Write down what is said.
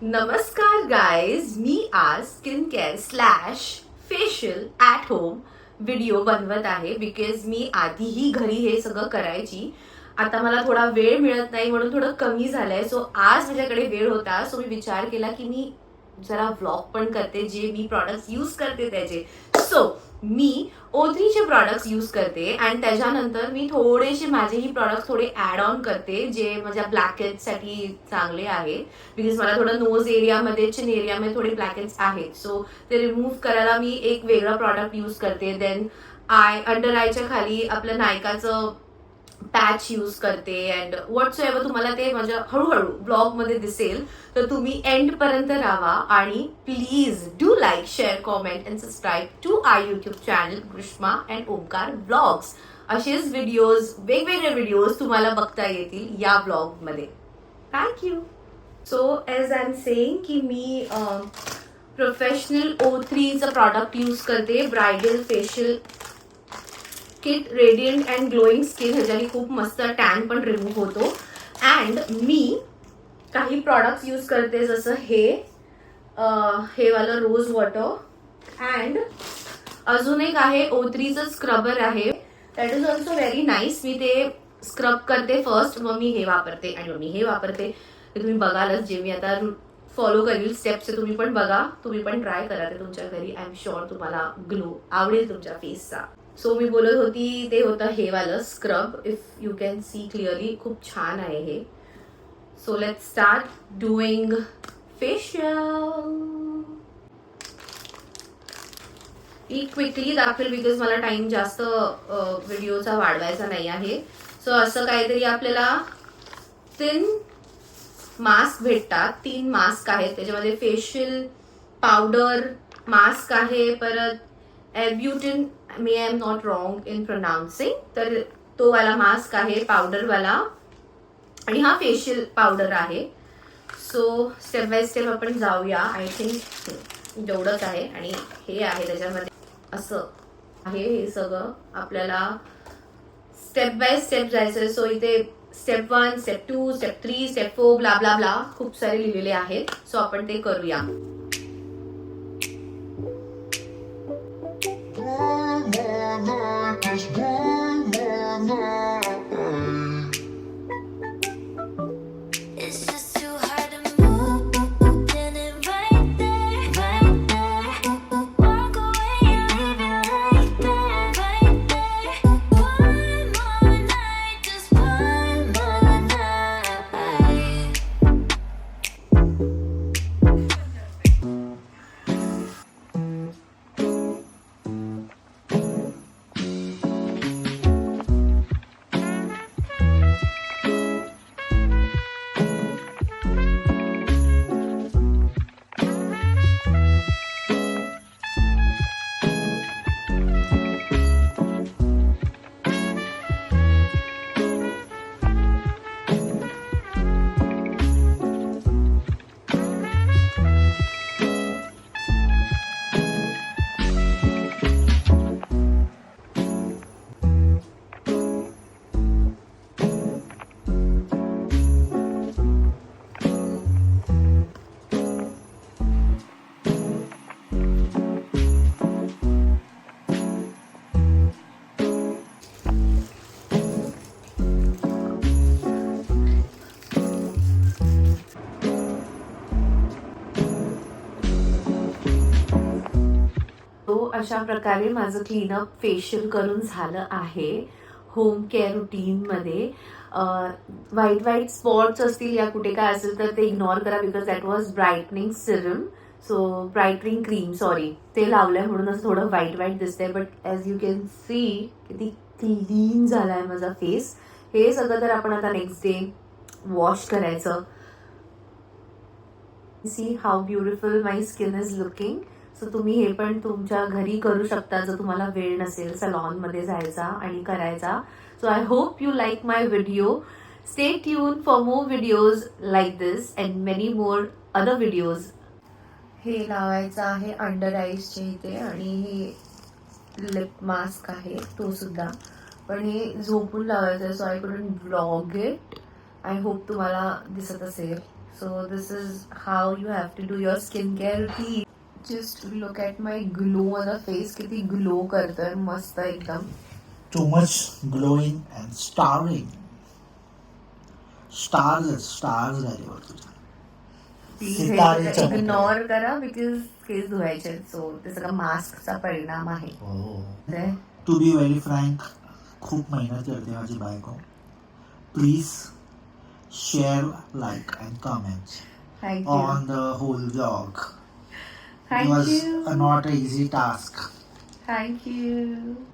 नमस्कार गाइज, मी आज skin care slash facial at home video बनवत आहे. बिकॉज मी आधीही घरी हे सगळं करायची. आता मला थोडा वेळ मिळत नाही म्हणून थोडं कमी झालंय. सो आज माझ्याकडे वेळ होता, सो मी विचार केला की मी जरा व्लॉग पण करते, जे मी प्रॉडक्ट्स यूज करते त्याचे. सो मी O3चे प्रॉडक्ट्स यूज करते आणि त्याच्यानंतर मी थोडेसे माझेही प्रॉडक्ट्स थोडे ॲड ऑन करते, जे माझ्या ब्लॅकहेड्ससाठी चांगले आहे. बिकॉज मला थोडं नोज एरियामध्ये, चिन एरियामध्ये थोडे ब्लॅकहेड्स आहेत. सो ते रिमूव्ह करायला मी एक वेगळा प्रॉडक्ट यूज करते. देन अंडर आयच्या खाली आपलं नायकाचं पॅच यूज करते. अँड व्हॉट्स एव्हर तुम्हाला ते माझ्या हळूहळू ब्लॉग मध्ये दिसेल, तर तुम्ही एंड पर्यंत राहा. आणि please do like, share, comment and subscribe to I YouTube channel Greeshma and Omkar blogs. असेच व्हिडिओज, वेगवेगळे व्हिडिओज तुम्हाला बघता येतील या ब्लॉग मध्ये. Thank you. So as I am saying की मी प्रोफेशनल O3चं प्रॉडक्ट यूज करते. Bridal facial kit, radiant and glowing skin. ह्याच्याने खूप मस्त टॅन पण रिमूव्ह होतो. अँड मी काही प्रॉडक्ट्स यूज करते, जसं हे वालं रोज वॉटर. अँड अजून एक आहे O3चं स्क्रबर आहे. That is also very nice. मी ते स्क्रब करते फर्स्ट, मग मी हे वापरते आणि मग मी हे वापरते. ते तुम्ही बघालच, जे मी आता फॉलो करील स्टेप्स, तुम्ही पण बघा, तुम्ही पण ट्राय करा ते तुमच्या घरी. आय एम शुअर तुम्हाला ग्लो आवडेल तुमच्या फेसचा. सो मी बोलत होती, ते होतं हे वालं scrub. If you can C clearly, खूप छान आहे हे. So let's start doing facial. He quickly दाखवेल बिकॉज मला टाइम जास्त व्हिडिओचा वाढवायचा नाही आहे. सो असं काहीतरी आपल्याला 3 मास्क भेटतात. 3 मास्क आहेत. त्याच्यामध्ये फेशियल पावडर मास्क आहे, परत एब्युटिन, may I am not wrong in pronouncing, तर तो वाला मास्क आहे पावडरवाला. आणि हा फेशियल पावडर आहे. सो स्टेप बाय स्टेप आपण जाऊया. आय थिंक जेवढंच आहे. आणि हे आहे त्याच्यामध्ये असं आहे. हे सगळं आपल्याला स्टेप बाय स्टेप जायचं. सो इथे step 1, step 2, step 3, step 4, blah blah blah खूप सारे लिहिलेले आहेत. सो आपण ते करूया. अशा प्रकारे माझं क्लीनअप फेशियल करून झालं आहे. होम केअर रुटीन मध्ये व्हाईट स्पॉट्स असतील या कुठे काय असेल तर ते इग्नोर करा, because that was brightening serum. So brightening cream, sorry, ते लावलंय म्हणून असं थोडं व्हाईट दिसतंय. But as you can see किती क्लीन झालाय माझा फेस. हे सगळं तर आपण आता नेक्स्ट डे वॉश करायचं. See how beautiful my skin is looking. So तुम्ही हे पण तुमच्या घरी करू शकता, जर तुम्हाला वेळ नसेल सलॉन मध्ये जायचा आणि करायचा. So I hope you like my video. Stay tune for more videos like this and many more other videos. हे लावायचं आहे अंडर आईजच्या इथे. आणि हे लिप मास्क आहे तो सुद्धा, पण हे झोपून लावायचं आहे. So I couldn't vlog it. I hope तुम्हाला दिसत असेल. So this is how you have to do your skincare routine. Just look at my glow on the face. किती ग्लो करतोय मस्त एकदम. Too much glowing and starring. Stars झाल्यावर तुझ्या. सितारे चमकले. इग्नोर करा बिकॉज केस धुवायचे. सो ते सगळं मास्कचा परिणाम आहे. टू बी व्हेरी फ्रँक, खूप मेहनत करते माझी बायको. Please share, like and comment Thank you. on the whole vlog. Thank It was you. not an easy task. Thank you.